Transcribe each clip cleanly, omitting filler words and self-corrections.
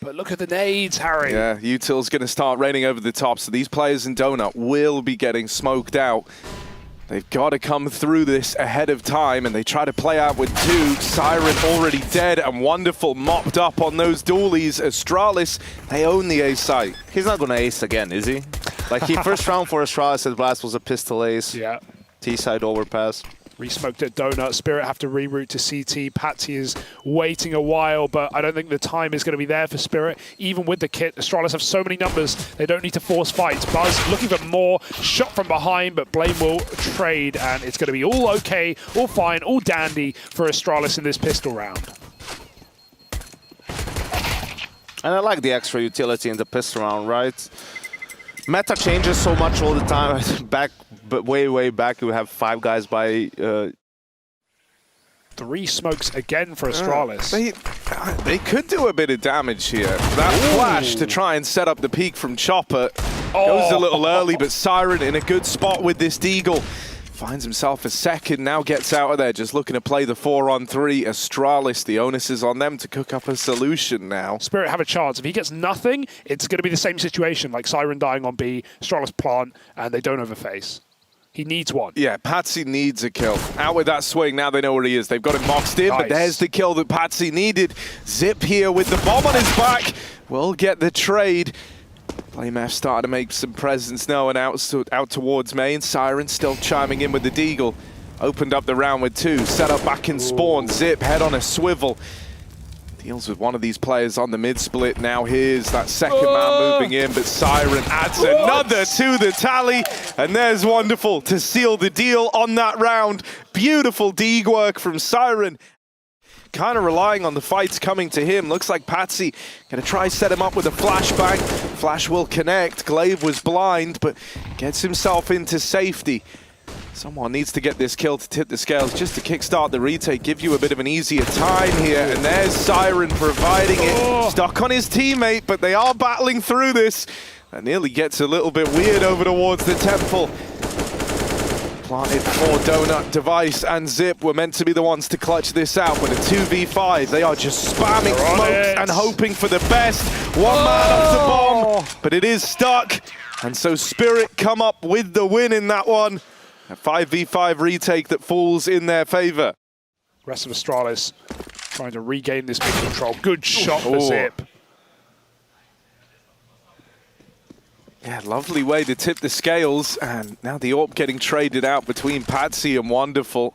But look at the nades, Harry. Yeah, Util's going to start raining over the top, so these players in Donut will be getting smoked out. They've got to come through this ahead of time, and they try to play out with two. Siren already dead, and Wonderful mopped up on those dualies. Astralis, they own the ace site. He's not going to ace again, is he? Like, he first round for Astralis, his blast was a pistol ace. Yeah. T-side overpass. Resmoked at Donut. Spirit have to reroute to CT. Patsy is waiting a while, but I don't think the time is going to be there for Spirit. Even with the kit, Astralis have so many numbers, they don't need to force fights. Buzz looking for more, shot from behind, but Blame will trade, and it's going to be all okay, all fine, all dandy for Astralis in this pistol round. And I like the extra utility in the pistol round, right? Meta changes so much all the time. But way back, you have 5 guys by... 3 smokes again for Astralis. They could do a bit of damage here. That flash to try and set up the peak from Chopper goes a little early, but Siren in a good spot with this Deagle. Finds himself a second, now gets out of there, just looking to play the 4-on-3. Astralis, the onus is on them to cook up a solution now. Spirit have a chance. If he gets nothing, it's going to be the same situation, like Siren dying on B, Astralis plant, and they don't overface. He needs one. Yeah, Patsy needs a kill. Out with that swing, now they know where he is. They've got him boxed in, but there's the kill that Patsy needed. Zip here with the bomb on his back. Will get the trade. Blame F starting to make some presence now and out towards main. Siren still chiming in with the Deagle. Opened up the round with 2. Set up back in spawn. Zip, head on a swivel. Deals with one of these players on the mid-split. Now here's that second man moving in, but Siren adds another to the tally. And there's Wonderful to seal the deal on that round. Beautiful dig work from Siren. Kind of relying on the fights coming to him. Looks like Patsy going to try set him up with a flashbang. Flash will connect. Glaive was blind, but gets himself into safety. Someone needs to get this kill to tip the scales just to kickstart the retake, give you a bit of an easier time here. And there's Siren providing it. Stuck on his teammate, but they are battling through this. That nearly gets a little bit weird over towards the temple. Planted for Donut, Device, and Zip were meant to be the ones to clutch this out, but a 2v5, they are just spamming smokes and hoping for the best. One man off the bomb, but it is stuck. And so Spirit come up with the win in that one. A 5v5 retake that falls in their favor. Rest of Astralis trying to regain this big control. Good shot for Zip. Yeah, lovely way to tip the scales. And now the AWP getting traded out between Patsy and Wonderful.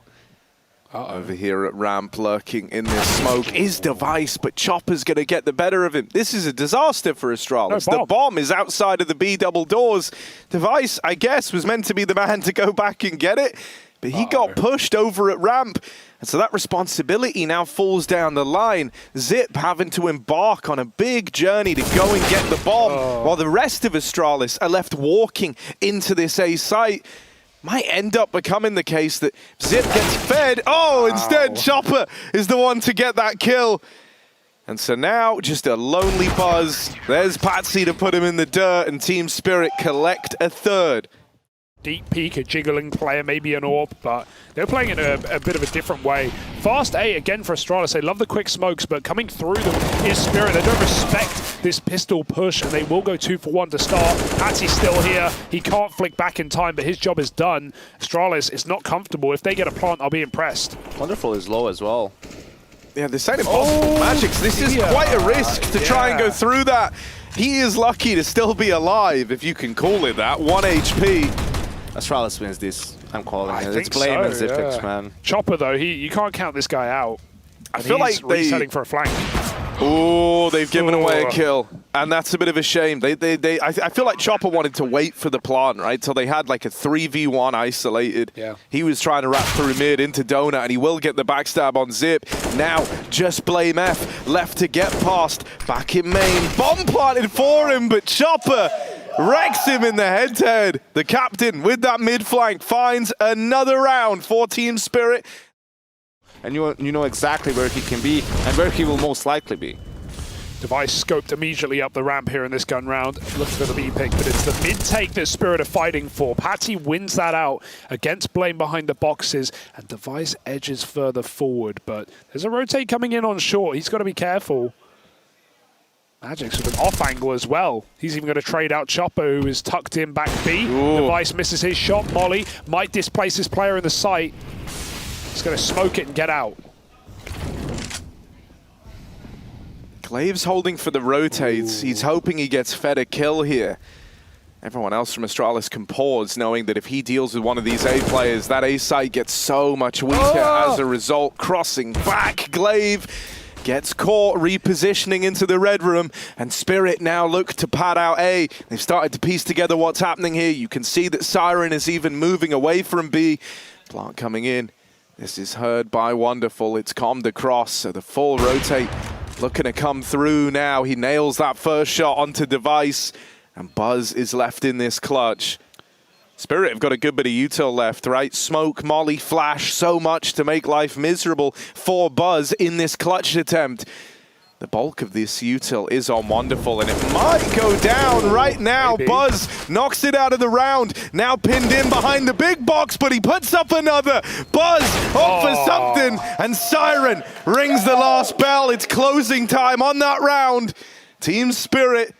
Over here at ramp, lurking in this smoke is Device, but Chopper's going to get the better of him. This is a disaster for Astralis. The bomb is outside of the B double doors. Device, I guess, was meant to be the man to go back and get it, but he got pushed over at ramp. And so that responsibility now falls down the line. Zip having to embark on a big journey to go and get the bomb, while the rest of Astralis are left walking into this A site. Might end up becoming the case that Zip gets fed. Instead, Chopper is the one to get that kill. And so now, just a lonely Buzz. There's Patsy to put him in the dirt, and Team Spirit collect a third. Deep peek, a jiggling player, maybe an AWP, but they're playing it a bit of a different way. Fast A again for Astralis. They love the quick smokes, but coming through them is Spirit. They don't respect this pistol push, and they will go 2 for 1 to start. Patsy's still here. He can't flick back in time, but his job is done. Astralis is not comfortable. If they get a plant, I'll be impressed. Wonderful is low as well. Yeah, they're saying impossible magics. This is quite a risk to try and go through that. He is lucky to still be alive, if you can call it that. 1 HP. Astralis wins this. I'm calling it. It's Blame and Zipix, man. Chopper, though, you can't count this guy out. I feel like resetting for a flank. Oh, they've given away a kill. And that's a bit of a shame. I feel like Chopper wanted to wait for the plant, right? Till they had like a 3v1 isolated. Yeah. He was trying to wrap through mid into Donut, and he will get the backstab on Zip. Now, just Blame F left to get past. Back in main. Bomb planted for him, but Chopper wrecks him in the head-to-head. The captain, with that mid-flank, finds another round for Team Spirit. And you know exactly where he can be and where he will most likely be. Device scoped immediately up the ramp here in this gun round. Looks for the B pick, but it's the mid-take that Spirit are fighting for. Patsy wins that out against Blame behind the boxes, and Device edges further forward. But there's a rotate coming in on short. He's got to be careful. Magic's with an off angle as well. He's even going to trade out Chopper, who is tucked in back B. Device misses his shot. Molly might displace his player in the site. He's going to smoke it and get out. Glaive's holding for the rotates. He's hoping he gets fed a kill here. Everyone else from Astralis can pause, knowing that if he deals with one of these A players, that A site gets so much weaker as a result. Crossing back, Glaive gets caught, repositioning into the red room, and Spirit now look to pad out A. They've started to piece together what's happening here. You can see that Siren is even moving away from B. Plant coming in. This is heard by Wonderful. It's calmed across, so the full rotate looking to come through now. He nails that first shot onto Device, and Buzz is left in this clutch. Spirit have got a good bit of util left, right? Smoke, Molly, Flash, so much to make life miserable for Buzz in this clutch attempt. The bulk of this util is on Wonderful, and it might go down right now. Maybe. Buzz knocks it out of the round, now pinned in behind the big box, but he puts up another. Buzz up for something, and Siren rings the last bell. It's closing time on that round. Team Spirit.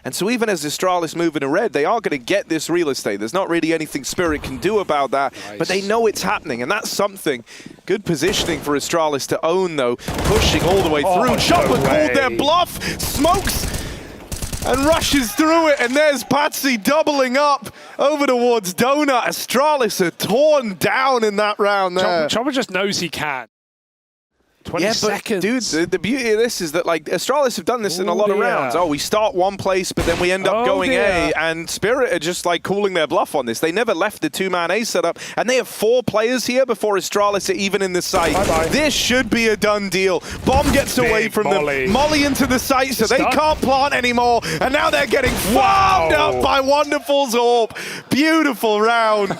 And so even as Astralis move into red, they are going to get this real estate. There's not really anything Spirit can do about that, but they know it's happening, and that's something. Good positioning for Astralis to own, though, pushing all the way through. Chopper called their bluff, smokes and rushes through it, and there's Patsy doubling up over towards Donut. Astralis are torn down in that round there. Chopper just knows he can. 20 seconds. Dude, the beauty of this is that, like, Astralis have done this in a lot of rounds. Oh, we start one place, but then we end up going A, and Spirit are just, like, calling their bluff on this. They never left the two-man A setup, and they have 4 players here before Astralis are even in the site. This should be a done deal. Bomb gets away from them. Molly into the site, so they can't plant anymore, and now they're getting farmed up by Wonderful's AWP. Beautiful round.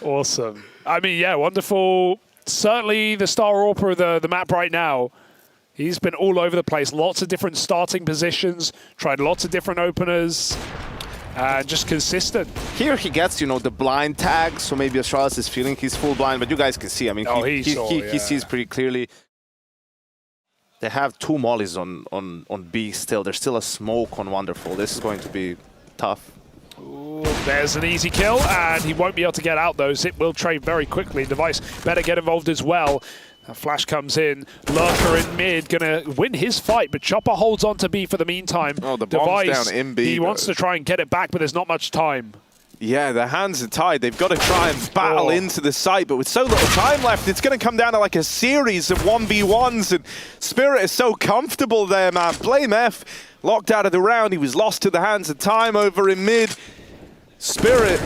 Awesome. I mean, yeah, Wonderful. Certainly the star AWPer of the map right now. He's been all over the place. Lots of different starting positions. Tried lots of different openers. And just consistent. Here he gets, you know, the blind tag. So maybe Astralis is feeling he's full blind. But you guys can see, I mean, he sees pretty clearly. They have 2 mollies on B still. There's still a smoke on Wonderful. This is going to be tough. Ooh, there's an easy kill, and he won't be able to get out, though. Zip will trade very quickly. Device better get involved as well. A Flash comes in. Lurker in mid, gonna win his fight, but Chopper holds on to B for the meantime. Oh, the Device, bomb's down in B. He wants to try and get it back, but there's not much time. Yeah, their hands are tied. They've got to try and battle into the site, but with so little time left, it's going to come down to like a series of 1v1s, and Spirit is so comfortable there, man. Blame F locked out of the round. He was lost to the hands of time over in mid. Spirit,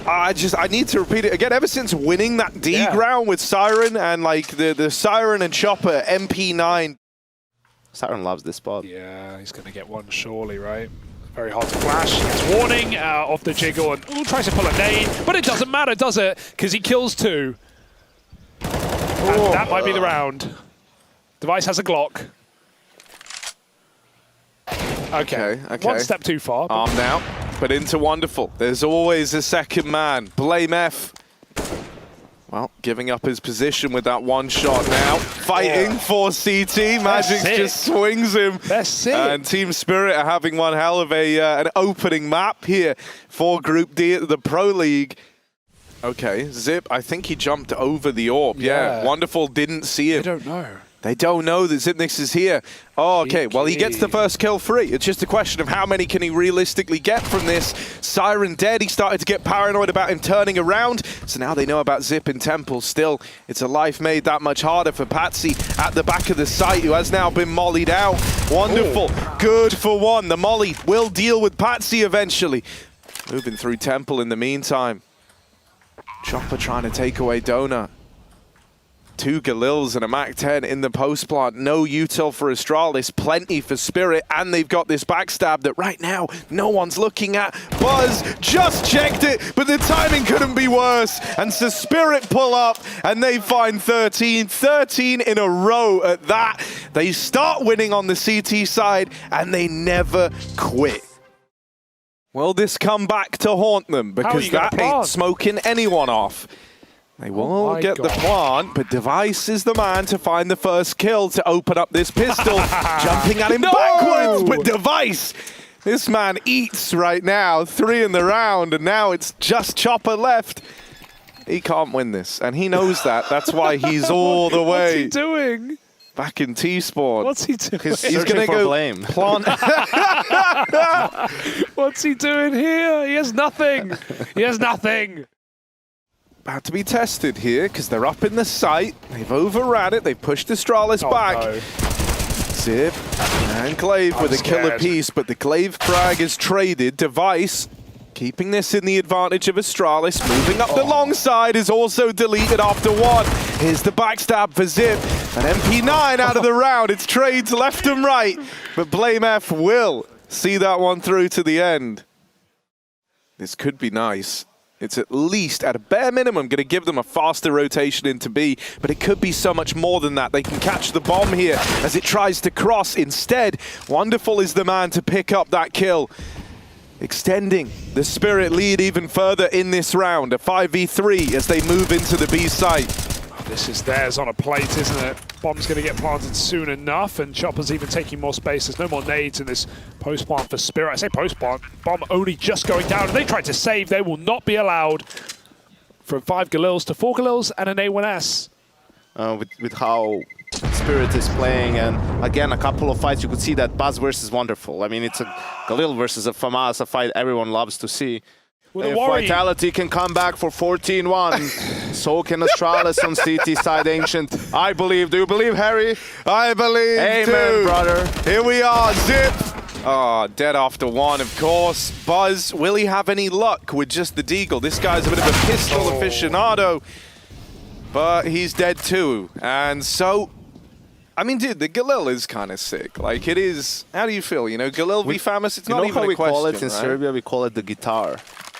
I need to repeat it again. Ever since winning that D ground with Siren and like the Siren and Chopper MP9. Siren loves this spot. Yeah, he's going to get one surely, right? Very hard to flash. It's warning off the jiggle, and tries to pull a nade, but it doesn't matter, does it? Because he kills 2. And that might be the round. Device has a Glock. Okay. One step too far. Armed out, but into Wonderful. There's always a second man. Blame F. Well, giving up his position with that one shot now. Fighting for CT. Magic just swings him. That's it. And Team Spirit are having one hell of an opening map here for Group D at the Pro League. Okay, Zip, I think he jumped over the AWP. Yeah, Wonderful didn't see him. I don't know. They don't know that Zipnix is here. Oh, okay. Well, he gets the first kill free. It's just a question of how many can he realistically get from this. Siren dead. He started to get paranoid about him turning around. So now they know about Zip in Temple. Still, it's a life made that much harder for Patsy at the back of the site, who has now been mollied out. Wonderful. Good for one. The molly will deal with Patsy eventually. Moving through Temple in the meantime. Chopper trying to take away Donut. 2 Galils and a Mac-10 in the post plant. No util for Astralis, plenty for Spirit, and they've got this backstab that right now no one's looking at. Buzz just checked it, but the timing couldn't be worse. And so Spirit pull up, and they find 13 in a row at that. They start winning on the CT side, and they never quit. Will this come back to haunt them? Because that ain't smoking anyone off. They will get the plant, but Device is the man to find the first kill to open up this pistol. Jumping at him backwards, but Device, this man eats right now. 3 in the round, and now it's just Chopper left. He can't win this, and he knows that. That's why he's all the way. What's he doing? Back in T-Spawn. What's he doing? He's going to go blame. Plant. What's he doing here? He has nothing. He has nothing. About to be tested here because they're up in the site. They've overran it. They've pushed Astralis back. No. Zip and Glaive with a killer piece, but the Glaive frag is traded. Device keeping this in the advantage of Astralis. Moving up the long side is also deleted after 1. Here's the backstab for Zip. An MP9 out of the round. It's trades left and right, but BlameF will see that one through to the end. This could be nice. It's at least, at a bare minimum, going to give them a faster rotation into B, but it could be so much more than that. They can catch the bomb here as it tries to cross. Instead, Wonderful is the man to pick up that kill, extending the Spirit lead even further in this round. A 5v3 as they move into the B site. This is theirs on a plate, isn't it? Bomb's going to get planted soon enough, and Chopper's even taking more space. There's no more nades in this post-plant for Spirit. I say post-plant, bomb only just going down. And they tried to save. They will not be allowed. From 5 Galils to 4 Galils and an A1S. With how Spirit is playing, and again, a couple of fights, you could see that Buzz versus Wonderful. I mean, it's a Galil versus a FAMAS, a fight everyone loves to see. If Vitality can come back for 14-1, so can Astralis on CT side, Ancient. I believe. Do you believe, Harry? I believe, Amen, brother. Here we are, Zip. Oh, dead after 1, of course. Buzz, will he have any luck with just the Deagle? This guy's a bit of a pistol aficionado, but he's dead too. And so, I mean, dude, the Galil is kind of sick. Like, it is. How do you feel? You know, Galil v famous, it's not even a question, we call it in right? Serbia? We call it the guitar.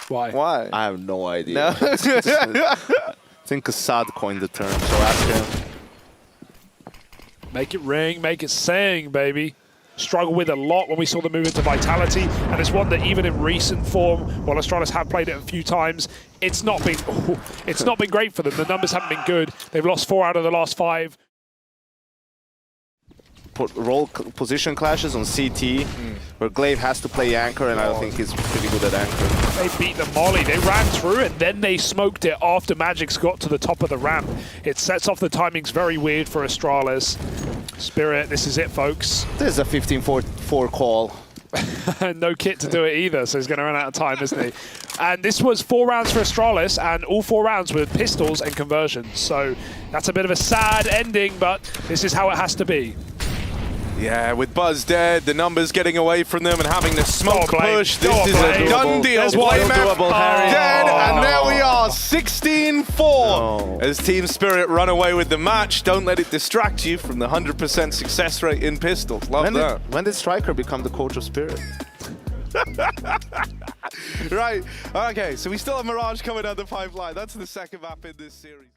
Why? Why? I have no idea. No? I think Assad coined the term, so ask him. Make it ring, make it sing, baby. Struggle with a lot when we saw the move into Vitality, and it's one that even in recent form, while Astralis have played it a few times, it's not been great for them. The numbers haven't been good. They've lost 4 out of the last 5. Put role position clashes on CT, where Glaive has to play anchor, and I don't think he's pretty good at anchor. They beat the molly. They ran through it, then they smoked it after Magic's got to the top of the ramp. It sets off the timings very weird for Astralis. Spirit, this is it, folks. This is a 15-4 call. No kit to do it either, so he's going to run out of time, isn't he? And this was 4 rounds for Astralis, and all 4 rounds with pistols and conversions. So that's a bit of a sad ending, but this is how it has to be. Yeah, with Buzz dead, the numbers getting away from them and having the smoke push. This is a done deal. Doable, Harry. Dead, and there we are, 16-4. As Team Spirit run away with the match. Don't let it distract you from the 100% success rate in pistols. Love that. When did Striker become the coach of Spirit? Right, okay, so we still have Mirage coming down the pipeline. That's the second map in this series.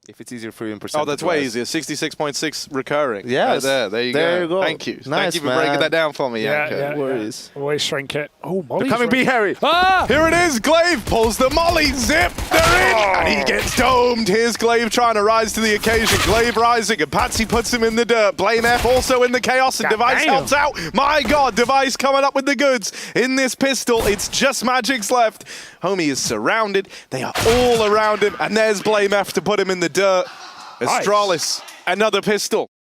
If it's easier for you in percentage. Oh, that's way easier. 66.6 recurring. Yes. Right there you go. Thank you. Nice, Thank you for breaking that down for me, Yanko. Yeah. No worries. Always shrink it. Oh, Molly's Coming B, Harry. Ah! Here it is. Glaive pulls the molly. Zip. They're in. And he gets domed. Here's Glaive trying to rise to the occasion. Glaive rising, and Patsy puts him in the dirt. BlameF also in the chaos, and Device helps out. My God, Device coming up with the goods in this pistol. It's just Magic's left. Homie is surrounded. They are all around him, and there's BlameF to put him in the dirt. Astralis, another pistol.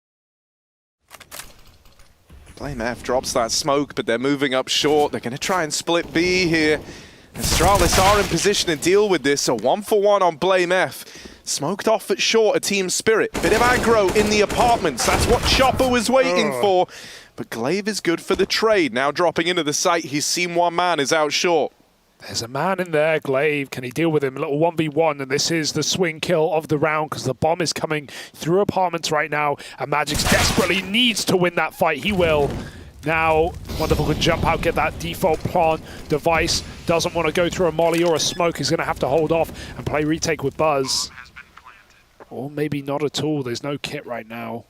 BlameF drops that smoke, but they're moving up short. They're going to try and split B here. Astralis are in position to deal with this, so 1-for-1 on BlameF. Smoked off at short, a Team Spirit. Bit of aggro in the apartments. That's what Chopper was waiting for. But Glaive is good for the trade. Now dropping into the site, he's seen one man is out short. There's a man in there, Glaive. Can he deal with him? A little 1v1, and this is the swing kill of the round because the bomb is coming through apartments right now, and Magic's desperately needs to win that fight. He will. Now, Wonderful can jump out, get that default plant. Device doesn't want to go through a molly or a smoke. He's going to have to hold off and play retake with Buzz. Or maybe not at all. There's no kit right now.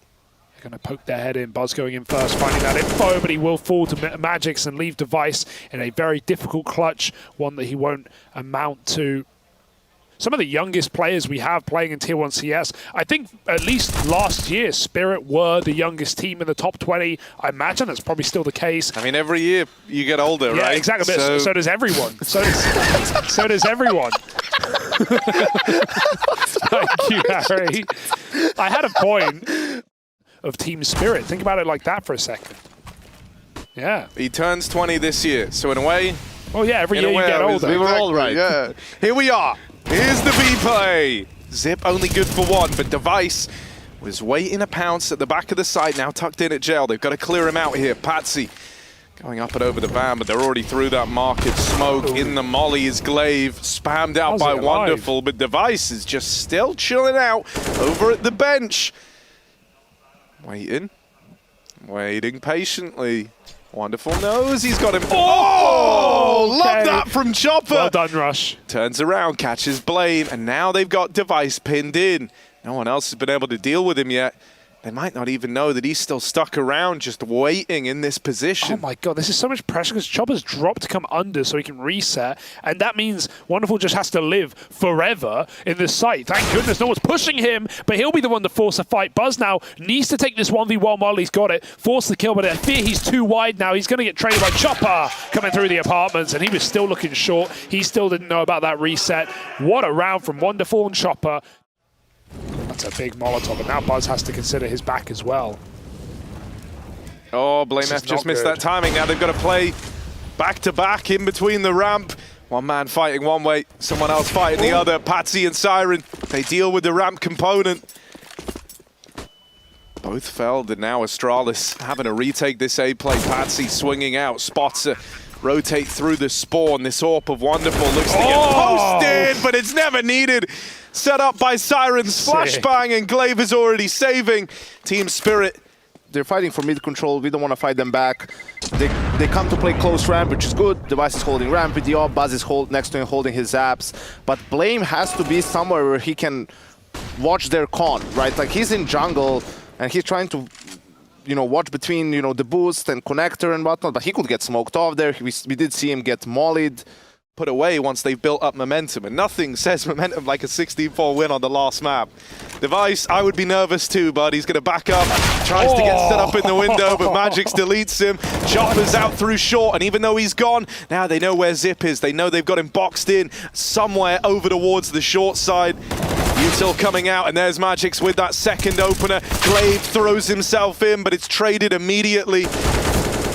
Going to poke their head in. Buzz going in first, finding that info, but he will fall to Magic's and leave Device in a very difficult clutch, one that he won't amount to some of the youngest players we have playing in Tier 1 CS. I think at least last year, Spirit were the youngest team in the top 20. I imagine that's probably still the case. I mean, every year you get older, yeah, right? Exactly. So does everyone. So does everyone. Thank you, Harry. I had a point of Team Spirit. Think about it like that for a second. Yeah. He turns 20 this year, so in a way... Oh yeah, every year you get older. We were all right. Yeah. Here we are. Here's the B play. Zip only good for one, but Device was waiting a pounce at the back of the site, now tucked in at jail. They've got to clear him out here. Patsy going up and over the van, but they're already through that market. Smoke in the molly is Glaive, spammed out by Wonderful, but Device is just still chilling out over at the bench. Waiting patiently. Wonderful knows he's got him. Oh, okay. Love that from Chopper. Well done, Rush. Turns around, catches Blame, and now they've got Device pinned in. No one else has been able to deal with him yet. They might not even know that he's still stuck around, just waiting in this position. Oh my god, this is so much pressure because Chopper's dropped to come under so he can reset, and that means Wonderful just has to live forever in this site. Thank goodness no one's pushing him, but he'll be the one to force a fight. Buzz now needs to take this 1v1 while he's got it, force the kill, but I fear he's too wide now. He's going to get traded by Chopper coming through the apartments, and he was still looking short. He still didn't know about that reset. What a round from Wonderful and Chopper. That's a big Molotov, and now Buzz has to consider his back as well. Oh, Blame F just missed that timing. Now they've got to play back-to-back in between the ramp. One man fighting one way, someone else fighting the other. Patsy and Siren, they deal with the ramp component. Both felled, and now Astralis having to retake this A play. Patsy swinging out, spots a rotate through the spawn. This AWP of Wonderful looks to get posted, but it's never needed. Set up by Siren's flashbang, and Glaive is already saving. Team Spirit. They're fighting for mid control. We don't want to fight them back. They come to play close ramp, which is good. Device is holding ramp with the AWP. Buzz is next to him holding his zaps. But Blame has to be somewhere where he can watch their con, right? Like, he's in jungle, and he's trying to, you know, watch between, you know, the boost and connector and whatnot, but he could get smoked off there. We did see him get mollied. Put away once they've built up momentum, and nothing says momentum like a 16-4 win on the last map. Device, I would be nervous too, but he's going to back up, tries to get set up in the window, but Magix deletes him. Chopper's out through short, and even though he's gone, now they know where Zip is. They know they've got him boxed in somewhere over towards the short side. Util coming out, and there's Magix with that second opener. Glaive throws himself in, but it's traded immediately.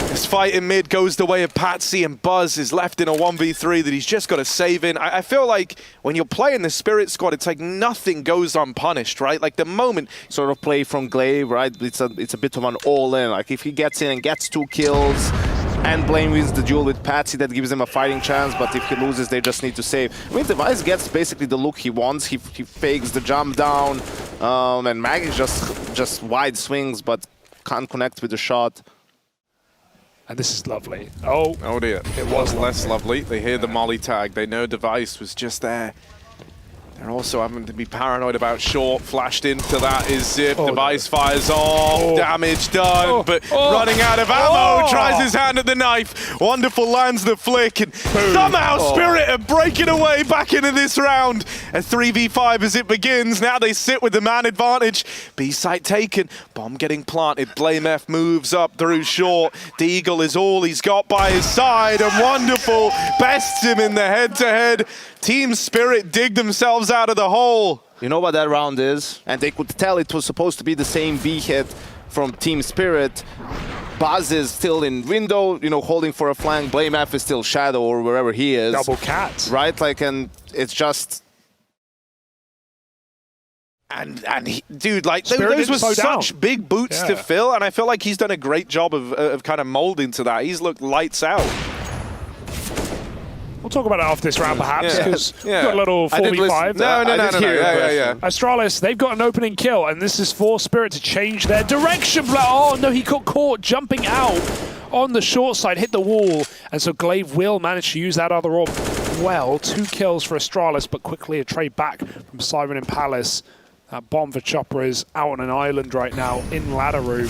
This fight in mid goes the way of Patsy, and Buzz is left in a 1v3 that he's just got to save in. I feel like when you're playing the Spirit squad, it's like nothing goes unpunished, right? Like the moment... Sort of play from Glaive, right? It's a bit of an all-in. Like, if he gets in and gets 2 kills, and Blame wins the duel with Patsy, that gives him a fighting chance, but if he loses, they just need to save. I mean, Device gets basically the look he wants. He fakes the jump down, and Magix just wide swings, but can't connect with the shot. And this is lovely. Oh dear. It was less lovely. They hear the molly tag. They know Device was just there. They're also having to be paranoid about short. Flashed into that is Zip. Device fires off. Damage done, but running out of ammo. Tries his hand at the knife. Wonderful lands the flick, and somehow Spirit are breaking away back into this round. A 3v5 as it begins. Now they sit with the man advantage. B site taken. Bomb getting planted. Blame F moves up through short. Deagle is all he's got by his side, and Wonderful bests him in the head-to-head. Team Spirit dig themselves out of the hole. You know what that round is? And they could tell it was supposed to be the same B hit from Team Spirit. Buzz is still in window, you know, holding for a flank. Blame F is still shadow or wherever he is. Double cat. Right? Like, and it's just... And dude, like, those were such big boots to fill, and I feel like he's done a great job of kind of molding to that. He's looked lights out. We'll talk about it after this round, perhaps, because we've got a little 4v5. No. Astralis, they've got an opening kill, and this is for Spirit to change their direction. Oh, no, he got caught jumping out on the short side, hit the wall, and so Glaive will manage to use that other AWP well. 2 kills for Astralis, but quickly a trade back from Siren and Palace. That bomb for Chopper is out on an island right now in ladder room.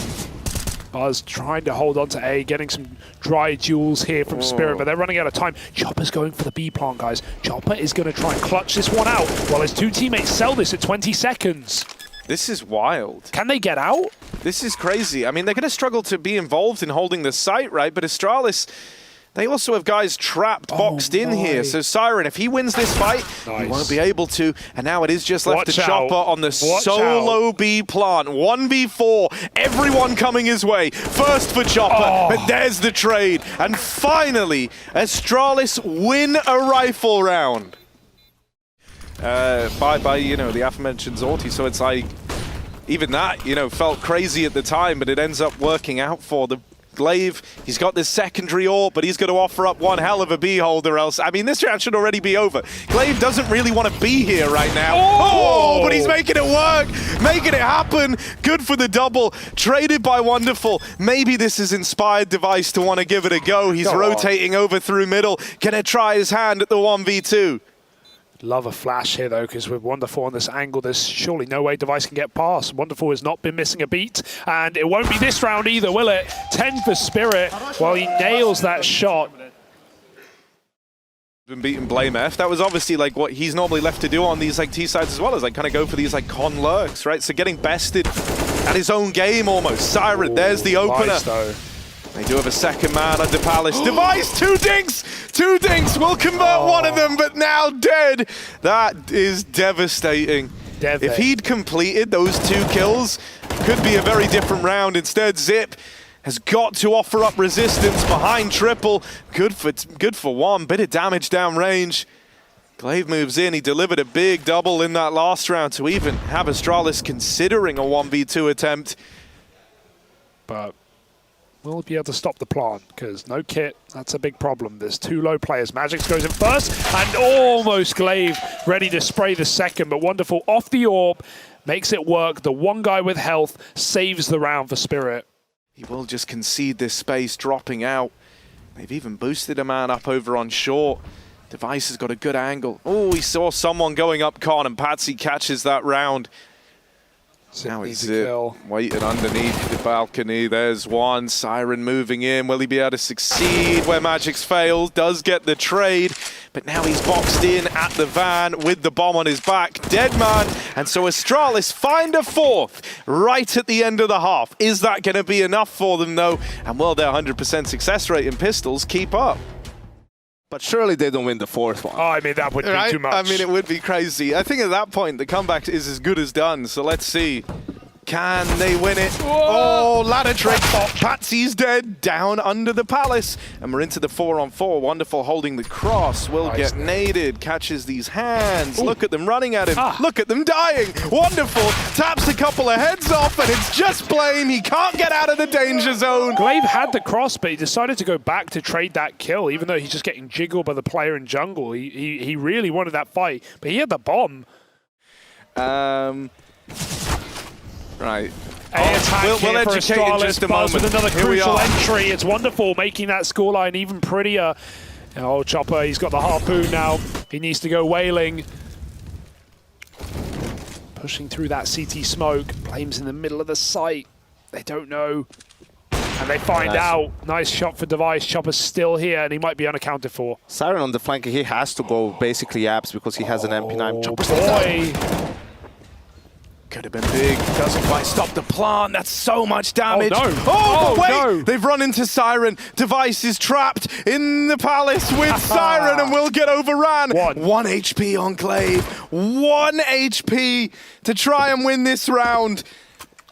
Buzz trying to hold on to A, getting some dry duels here from Spirit, but they're running out of time. Chopper's going for the B plant, guys. Chopper is going to try and clutch this one out while his two teammates sell this at 20 seconds. This is wild. Can they get out? This is crazy. I mean, they're going to struggle to be involved in holding the site, right? But Astralis, they also have guys trapped, boxed in here. So Siren, if he wins this fight, he won't be able to. And now it is just left to Chopper on the solo B plant. 1v4, everyone coming his way. First for Chopper, but there's the trade. And finally, Astralis win a rifle round. By you know, the aforementioned Zorti, so it's like, even that, you know, felt crazy at the time, but it ends up working out for the Glaive. He's got this secondary AWP, but he's going to offer up one hell of a B holder else. I mean, this round should already be over. Glaive doesn't really want to be here right now. Oh, but he's making it work, making it happen. Good for the double. Traded by Wonderful. Maybe this has inspired Device to want to give it a go. He's rotating over through middle. Gonna try his hand at the 1v2. Love a flash here, though, because with Wonderful on this angle, there's surely no way Device can get past. Wonderful has not been missing a beat, and it won't be this round either, will it? 10 for Spirit, while he nails that shot. Been beating Blame F. That was obviously like what he's normally left to do on these like T-sides as well, as like kind of go for these like con lurks, right? So getting bested at his own game almost. Siren, there's the opener. Nice, though. They do have a second man under Palace. Device, two dinks! Two dinks will convert one of them, but now dead. That is devastating. If he'd completed those 2 kills, could be a very different round. Instead, Zip has got to offer up resistance behind triple. Good for one, bit of damage down range. Glaive moves in, he delivered a big double in that last round to even have Astralis considering a 1v2 attempt. But will be able to stop the plant, because no kit, that's a big problem. There's 2 low players. Magic goes in first, and almost Glaive ready to spray the second, but Wonderful off the AWP, makes it work. The one guy with health saves the round for Spirit. He will just concede this space, dropping out. They've even boosted a man up over on short. Device has got a good angle. Oh, he saw someone going up con, and Patsy catches that round. Now he's waiting underneath the balcony. There's one. Siren moving in. Will he be able to succeed where Magic's failed? Does get the trade, but now he's boxed in at the van with the bomb on his back. Dead man. And so Astralis find a 4th right at the end of the half. Is that going to be enough for them, though? And will their 100% success rate in pistols keep up? But surely they don't win the 4th one. Oh, I mean, that would be too much. I mean, it would be crazy. I think at that point, the comeback is as good as done. So let's see. Can they win it? Whoa. Oh, ladder trick. Patsy's dead. Down under the Palace. And we're into the 4-on-4. Wonderful holding the cross. Will get naded. Catches these hands. Ooh. Look at them running at him. Look at them dying. Wonderful. Taps a couple of heads off, and it's just Blame. He can't get out of the danger zone. Glaive had the cross, but he decided to go back to trade that kill, even though he's just getting jiggled by the player in jungle. He really wanted that fight, but he had the bomb. Right. We'll educate in just a moment. With another crucial entry. It's Wonderful making that scoreline even prettier. Oh, Chopper, he's got the harpoon now. He needs to go wailing. Pushing through that CT smoke. Blame's in the middle of the site. They don't know. And they find out. Nice shot for Device. Chopper's still here, and he might be unaccounted for. Siren on the flank, he has to go basically apps because he has an MP9. Chopper's boy. Could have been big. Doesn't quite stop the plant. That's so much damage. Oh, no. Oh, but wait. No. They've run into Siren. Device is trapped in the Palace with Siren and will get overrun. 1 HP on Glaive. 1 HP to try and win this round.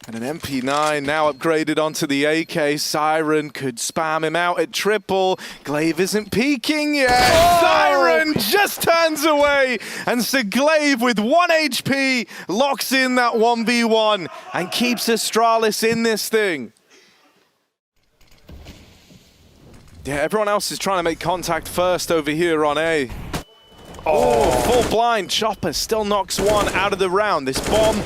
And an MP9 now upgraded onto the AK. Siren could spam him out at triple. Glaive isn't peeking yet. Oh! Siren just turns away. And so Glaive with 1 HP locks in that 1v1 and keeps Astralis in this thing. Yeah, everyone else is trying to make contact first over here on A. Oh, full blind. Chopper still knocks one out of the round. This bomb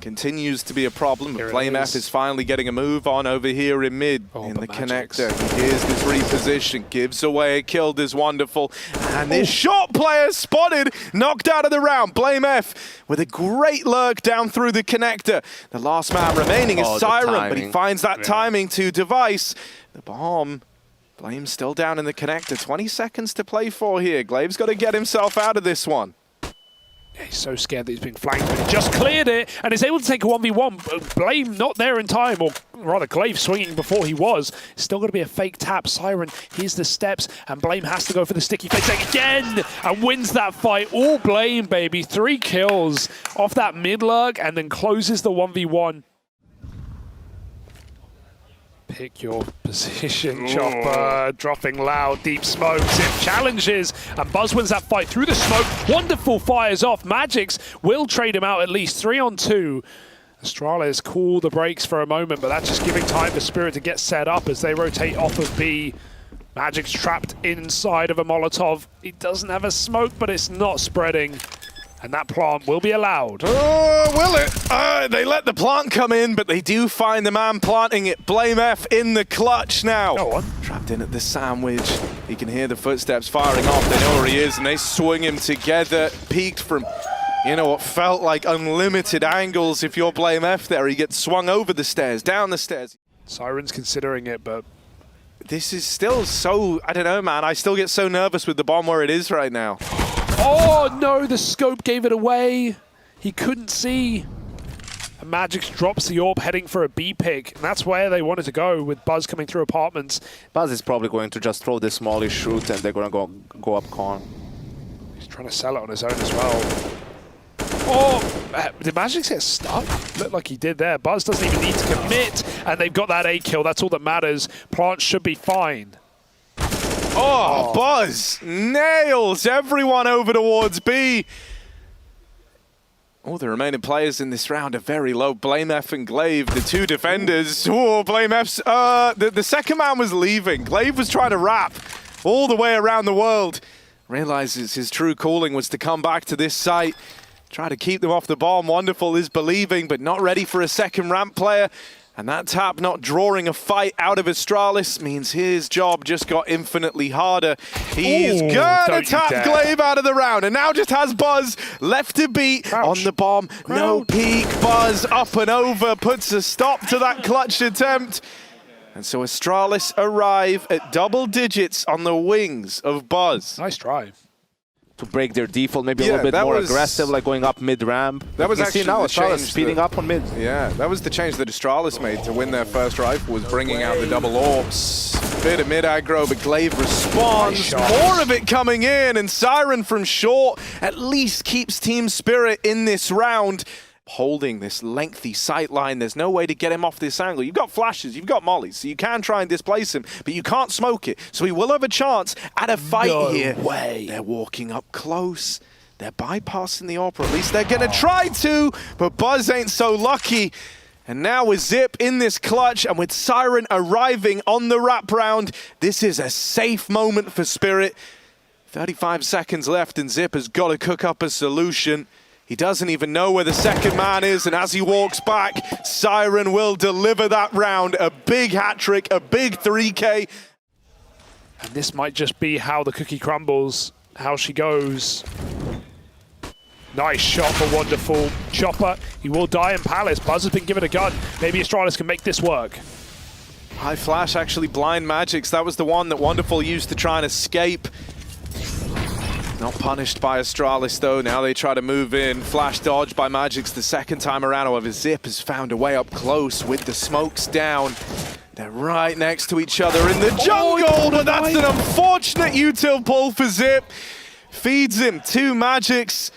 continues to be a problem, but FlameF is finally getting a move on over here in mid, in the connector. Here's this reposition, gives away a kill, is wonderful. And this shot player spotted, knocked out of the round. BlameF with a great lurk down through the connector. The last man remaining is Siren, but he finds that timing to device. The bomb, Blame still down in the connector. 20 seconds to play for here. Glaive's got to get himself out of this one. Yeah, he's so scared that he's being flanked, but he just cleared it and is able to take a 1v1. Blame not there in time, or rather Glaive swinging before he was. Still going to be a fake tap. Siren, here's the steps, and Blame has to go for the sticky fake again and wins that fight. All Blame, baby. 3 kills off that mid lurk and then closes the 1v1. Pick your position, Chopper, dropping loud, deep smoke, Zip challenges, and Buzz wins that fight through the smoke. Wonderful fires off. Magix will trade him out at least 3-on-2. Astralis cool the brakes for a moment, but that's just giving time for Spirit to get set up as they rotate off of B. Magix trapped inside of a Molotov. He doesn't have a smoke, but it's not spreading. And that plant will be allowed. Oh, will it? They let the plant come in, but they do find the man planting it. BlameF in the clutch now. Go on. Trapped in at the sandwich. He can hear the footsteps firing off. They know where he is, and they swing him together. Peaked from, you know, what felt like unlimited angles. If you're BlameF there, he gets swung over the stairs, down the stairs. Siren's considering it, but this is still so, I don't know, man. I still get so nervous with the bomb where it is right now. oh no, the scope gave it away. He couldn't see. And Magix drops the orb heading for a B pick. And that's where they wanted to go with Buzz coming through apartments. Buzz is probably going to just throw this smallish shoot and they're going to go up con. He's trying to sell it on his own as well. Oh, did Magix get stuck? Looked like he did there. Buzz doesn't even need to commit. And they've got that A kill. That's all that matters. Plant should be fine. Oh, Buzz nails everyone over towards B. All the remaining players in this round are very low. BlameF and Glaive, the two defenders. Oh, BlameF's... the second man was leaving. Glaive was trying to wrap all the way around the world. Realizes his true calling was to come back to this site. Try to keep them off the bomb. Wonderful is believing, but not ready for a second ramp player. And that tap not drawing a fight out of Astralis means his job just got infinitely harder. He's gonna tap Glaive out of the round, and now just has Buzz left to beat on the bomb. No peek, Buzz up and over, puts a stop to that clutch attempt. And so Astralis arrive at double digits on the wings of Buzz. Nice try. To break their default, maybe a little bit more aggressive, like going up mid-ramp. That was actually now the Astralis change speeding up on mid. Yeah, that was the change that Astralis made to win their first rifle, was bringing out the double orbs. Bit of mid-aggro, but Glaive responds. More of it coming in, and Siren from short at least keeps Team Spirit in this round. Holding this lengthy sight line, there's no way to get him off this angle. You've got flashes, you've got mollies, so you can try and displace him, but you can't smoke it. So he will have a chance at a fight here. No way. They're walking up close. They're bypassing the AWP, or at least they're gonna try to, but Buzz ain't so lucky. And now with Zip in this clutch and with Siren arriving on the wrap round, this is a safe moment for Spirit. 35 seconds left and Zip has got to cook up a solution. He doesn't even know where the second man is, and as he walks back, Siren will deliver that round. A big hat trick, a big 3K. And this might just be how the cookie crumbles, how she goes. Nice shot for Wonderful. Chopper, he will die in Palace. Buzz has been given a gun. Maybe Astralis can make this work. High flash actually blind Magix. That was the one that Wonderful used to try and escape. Not punished by Astralis though. Now they try to move in. Flash dodge by Magix the second time around. However, Zip has found a way up close with the smokes down. They're right next to each other in the jungle, but that's an unfortunate util pull for Zip. Feeds him to Magix.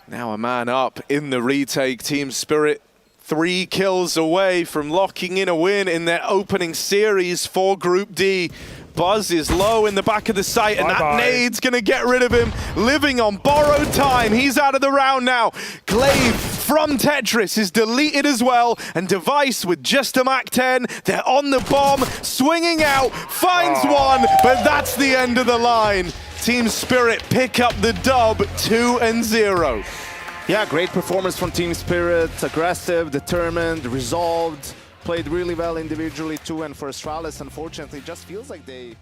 Now a man up in the retake. Team Spirit 3 kills away from locking in a win in their opening series for Group D. Buzz is low in the back of the site, and that nade's gonna get rid of him. Living on borrowed time, he's out of the round now. Glaive from Tetris is deleted as well, and Device with just a Mach 10. They're on the bomb, swinging out, finds one, but that's the end of the line. Team Spirit pick up the dub, 2-0. Yeah, great performance from Team Spirit. Aggressive, determined, resolved. Played really well individually too. And for Astralis, unfortunately, it just feels like they